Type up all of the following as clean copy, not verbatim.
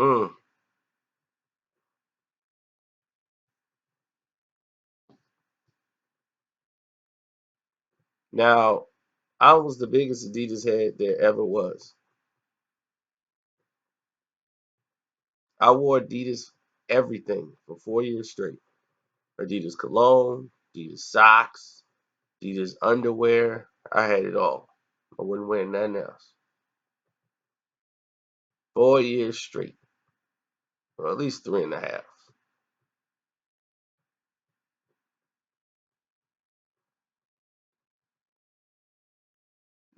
Mm. Now, I was the biggest Adidas head there ever was. I wore Adidas everything for 4 years straight. Adidas cologne, Adidas socks, Adidas underwear. I had it all. I wouldn't wear nothing else. 4 years straight, or at least three and a half.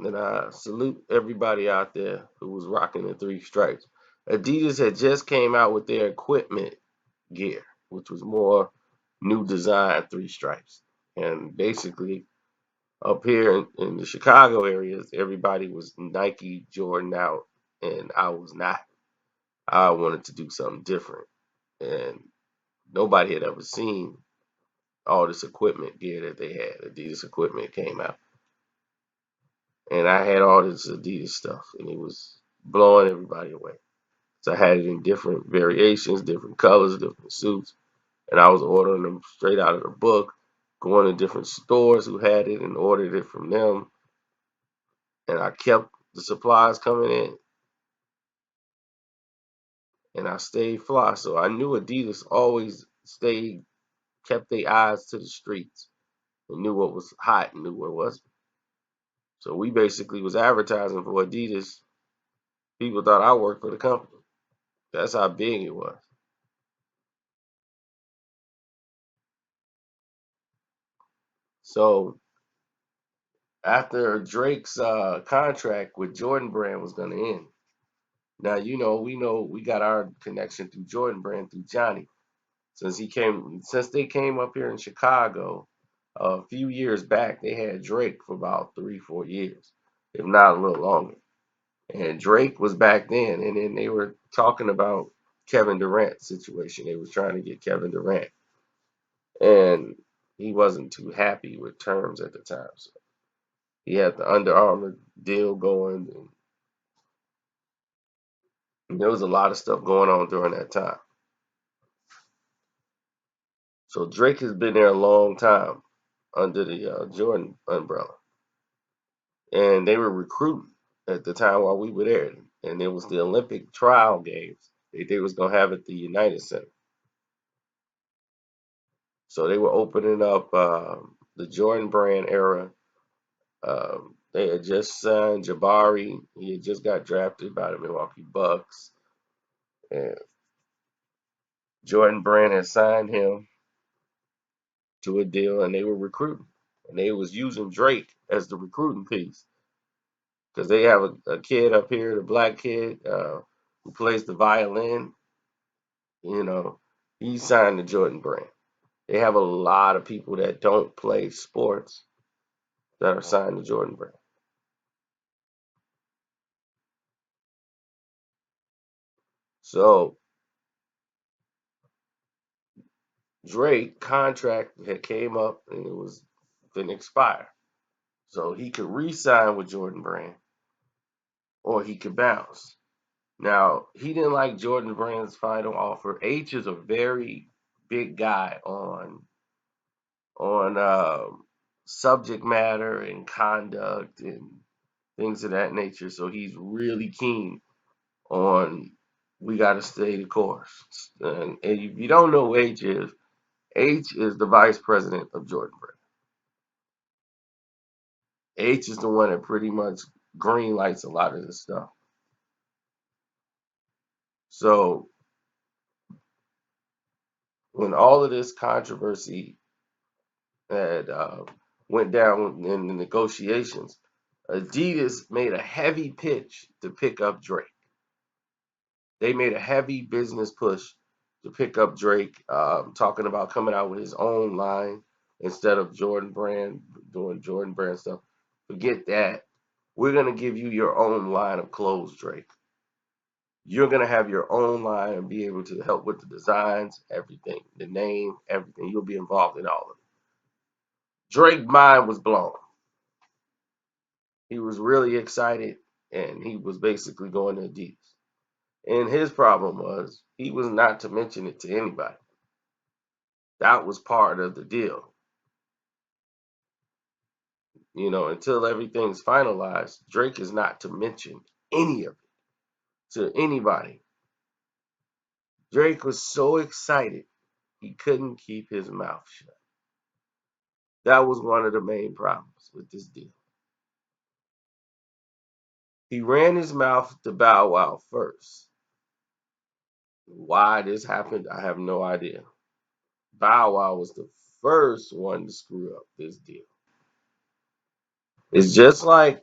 And I salute everybody out there who was rocking the three stripes. Adidas had just came out with their equipment gear, which was more new design three stripes. And basically, up here in the Chicago areas, everybody was Nike Jordan out, and I was not. I wanted to do something different, and nobody had ever seen all this equipment gear that they had. Adidas equipment came out, and I had all this Adidas stuff, and it was blowing everybody away. So I had it in different variations, different colors, different suits, and I was ordering them straight out of the book, going to different stores who had it and ordered it from them, and I kept the supplies coming in, and I stayed fly. So I knew Adidas always stayed, kept their eyes to the streets and knew what was hot and knew what wasn't. So we basically was advertising for Adidas. People thought I worked for the company. That's how big it was. So after Drake's contract with Jordan Brand was going to end, now we know we got our connection through Jordan Brand through Johnny. Since they came up here in Chicago a few years back, they had Drake for about 3, 4 years, if not a little longer. And Drake was back then, and then they were talking about Kevin Durant's situation. They was trying to get Kevin Durant, and he wasn't too happy with terms at the time. So he had the Under Armour deal going, and there was a lot of stuff going on during that time. So Drake has been there a long time under the Jordan umbrella, and they were recruiting at the time while we were there, and it was the Olympic trial games they was gonna have at the United Center. So they were opening up the Jordan Brand era. They had just signed Jabari. He had just got drafted by the Milwaukee Bucks, and Jordan Brand had signed him to a deal, and they were recruiting, and they was using Drake as the recruiting piece because they have a kid up here, the black kid who plays the violin. You know, he signed to Jordan Brand. They have a lot of people that don't play sports that are signed to Jordan Brand. So Drake contract had came up and it was didn't expire. So he could re-sign with Jordan Brand or he could bounce. Now, he didn't like Jordan Brand's final offer. H is a very big guy on subject matter and conduct and things of that nature. So he's really keen on we got to stay the course. And if you don't know who H is the vice president of Jordan Brand. H is the one that pretty much green lights a lot of this stuff. So when all of this controversy had went down in the negotiations, Adidas made a heavy pitch to pick up Drake. They made a heavy business push to pick up Drake, talking about coming out with his own line instead of Jordan Brand doing Jordan Brand stuff. Forget that. We're gonna give you your own line of clothes, Drake. You're gonna have your own line and be able to help with the designs, everything, the name, everything. You'll be involved in all of it. Drake's mind was blown. He was really excited, and he was basically going to Adidas. And his problem was he was not to mention it to anybody. That was part of the deal. Until everything's finalized, Drake is not to mention any of it to anybody. Drake was so excited he couldn't keep his mouth shut. That was one of the main problems with this deal. He ran his mouth to Bow Wow first. Why this happened, I have no idea. Bow Wow was the first one to screw up this deal. It's just like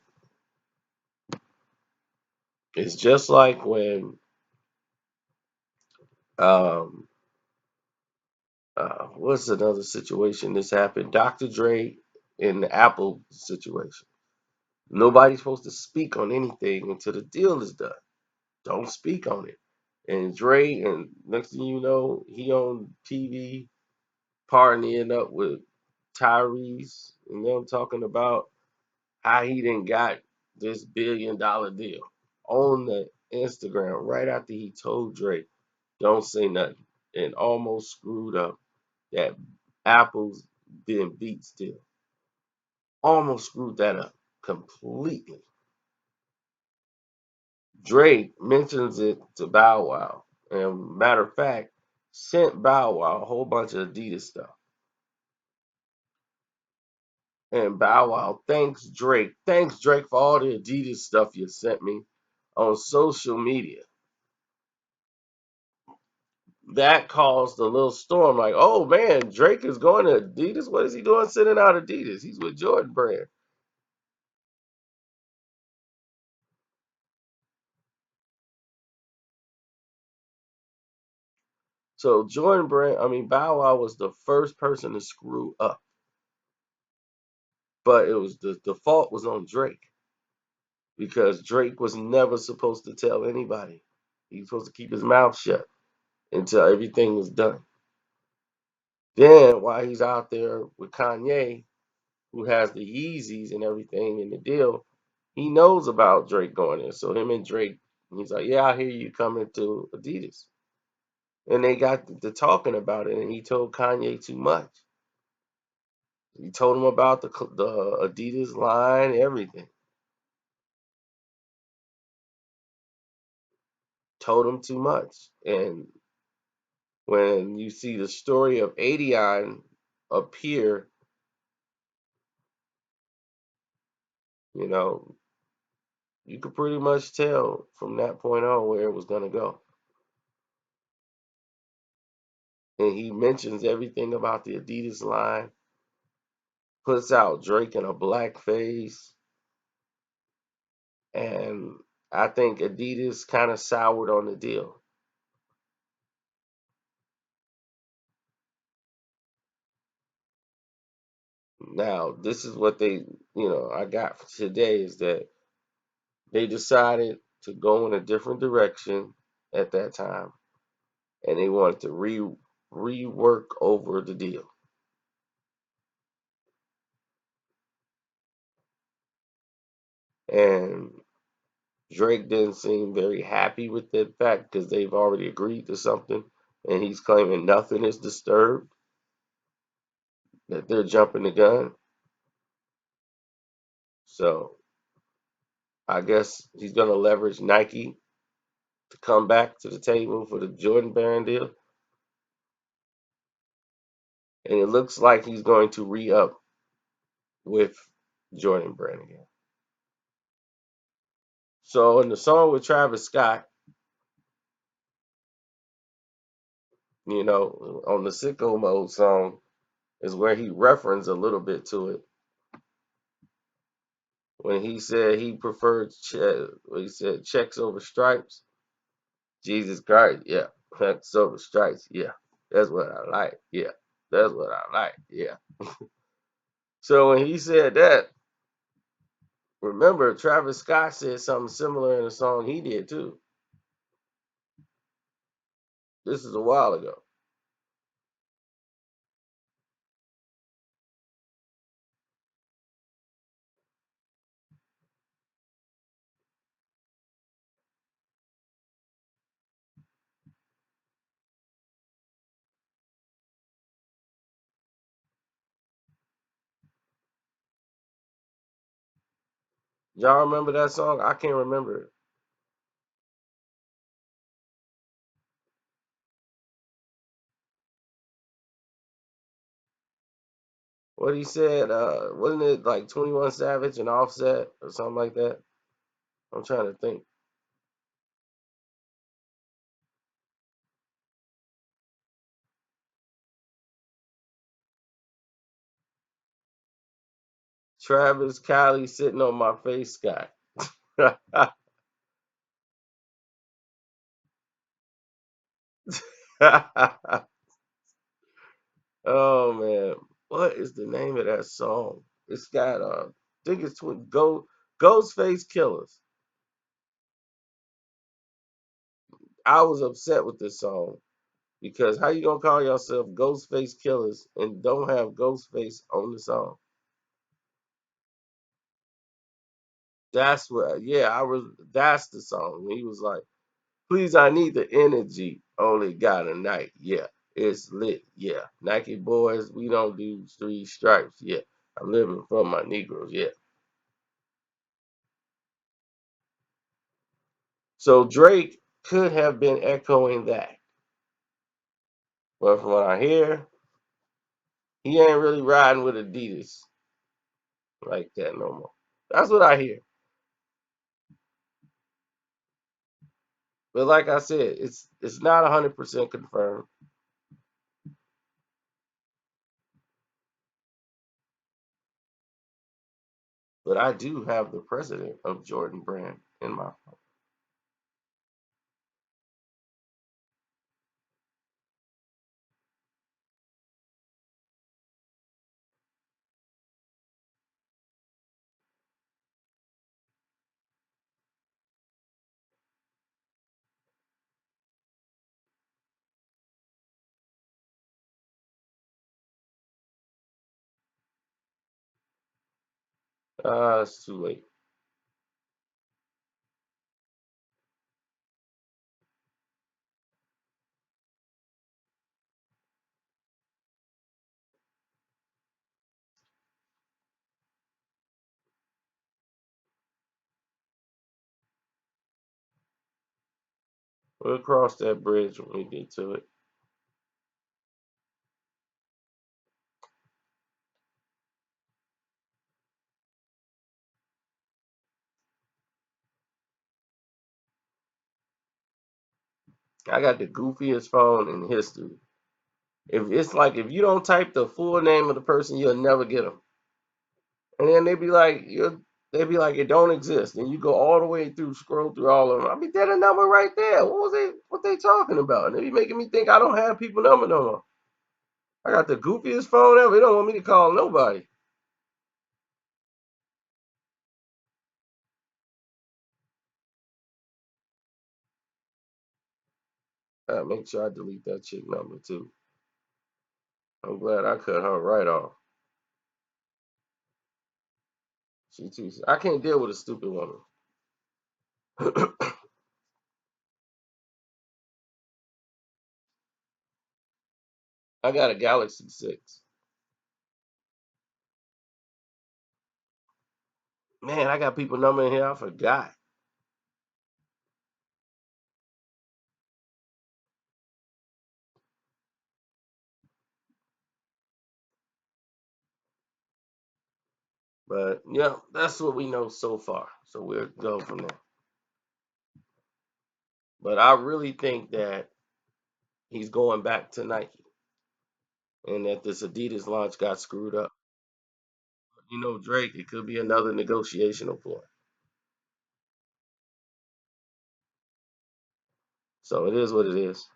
when um what's another situation this happened? Dr. Dre in the Apple situation. Nobody's supposed to speak on anything until the deal is done. Don't speak on it. And Dre, and next thing you know, he on TV partying up with Tyrese and them talking about how he didn't got this $1 billion deal on the Instagram right after he told Dre, don't say nothing, and almost screwed up that Apple's been beat still. Almost screwed that up completely. Drake mentions it to Bow Wow, and matter of fact, sent Bow Wow a whole bunch of Adidas stuff. And Bow Wow thanks Drake. Thanks Drake for all the Adidas stuff you sent me on social media. That caused a little storm. Like, oh man, Drake is going to Adidas. What is he doing sending out Adidas? He's with Jordan Brand. So Jordan Brand, I mean, Bow Wow was the first person to screw up, but it was the fault was on Drake because Drake was never supposed to tell anybody. He was supposed to keep his mouth shut until everything was done. Then while he's out there with Kanye, who has the Yeezys and everything in the deal, he knows about Drake going there. So him and Drake, he's like, "Yeah, I hear you coming to Adidas," and they got to talking about it, and he told Kanye too much. He told him about the Adidas line, everything. Told him too much, and when you see the story of Adion appear, you know, you could pretty much tell from that point on where it was gonna go. And he mentions everything about the Adidas line, puts out Drake in a black face, and I think Adidas kind of soured on the deal. Now, this is what I got for today is that they decided to go in a different direction at that time, and they wanted to rework over the deal. And Drake didn't seem very happy with that fact because they've already agreed to something, and he's claiming nothing is disturbed, that they're jumping the gun. So I guess he's gonna leverage Nike to come back to the table for the Jordan Brand deal, and it looks like he's going to re-up with Jordan Brand again. So in the song with Travis Scott, on the Sicko Mode song, is where he referenced a little bit to it when he said he preferred when he said checks over stripes. Jesus Christ, yeah, checks over stripes, yeah, that's what I like, yeah, that's what I like, yeah. So when he said that, remember Travis Scott said something similar in a song he did too. This is a while ago. Y'all remember that song? I can't remember it. What he said, wasn't it like 21 Savage and Offset or something like that? I'm trying to think. Travis Kylie sitting on my face, Scott. Oh man, what is the name of that song? It's got I think it's Ghostface Killers. I was upset with this song because how you gonna call yourself Ghostface Killers and don't have Ghostface on the song? That's what, yeah, I was. That's the song. He was like, "Please, I need the energy. Only got a night. Yeah, it's lit. Yeah, Nike boys, we don't do three stripes. Yeah, I'm living for my Negroes. Yeah." So Drake could have been echoing that, but from what I hear, he ain't really riding with Adidas like that no more. That's what I hear. But like I said, it's not 100% confirmed. But I do have the president of Jordan Brand in my phone. It's too late. We'll cross that bridge when we get to it. I got the goofiest phone in history. If it's like if you don't type the full name of the person, you'll never get them. And then they be like it don't exist. And you go all the way through, scroll through all of them. I mean, there's a number right there. What they talking about? And they be making me think I don't have people number no more. I got the goofiest phone ever. They don't want me to call nobody. Make sure I delete that chick number too. I'm glad I cut her right off. She too. I can't deal with a stupid woman. I got a Galaxy 6. Man, I got people number in here. I forgot. But yeah, that's what we know so far. So we'll go from there. But I really think that he's going back to Nike and that this Adidas launch got screwed up. You know, Drake, it could be another negotiation point. So it is what it is.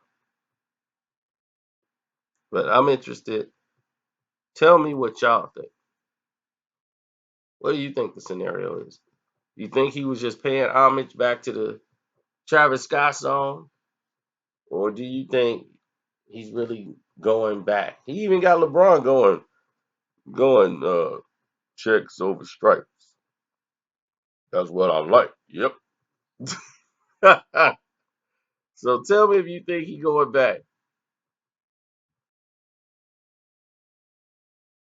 But I'm interested. Tell me what y'all think. What do you think the scenario is? You think he was just paying homage back to the Travis Scott song? Or do you think he's really going back? He even got LeBron going checks over stripes. That's what I like. Yep. So tell me if you think he going back.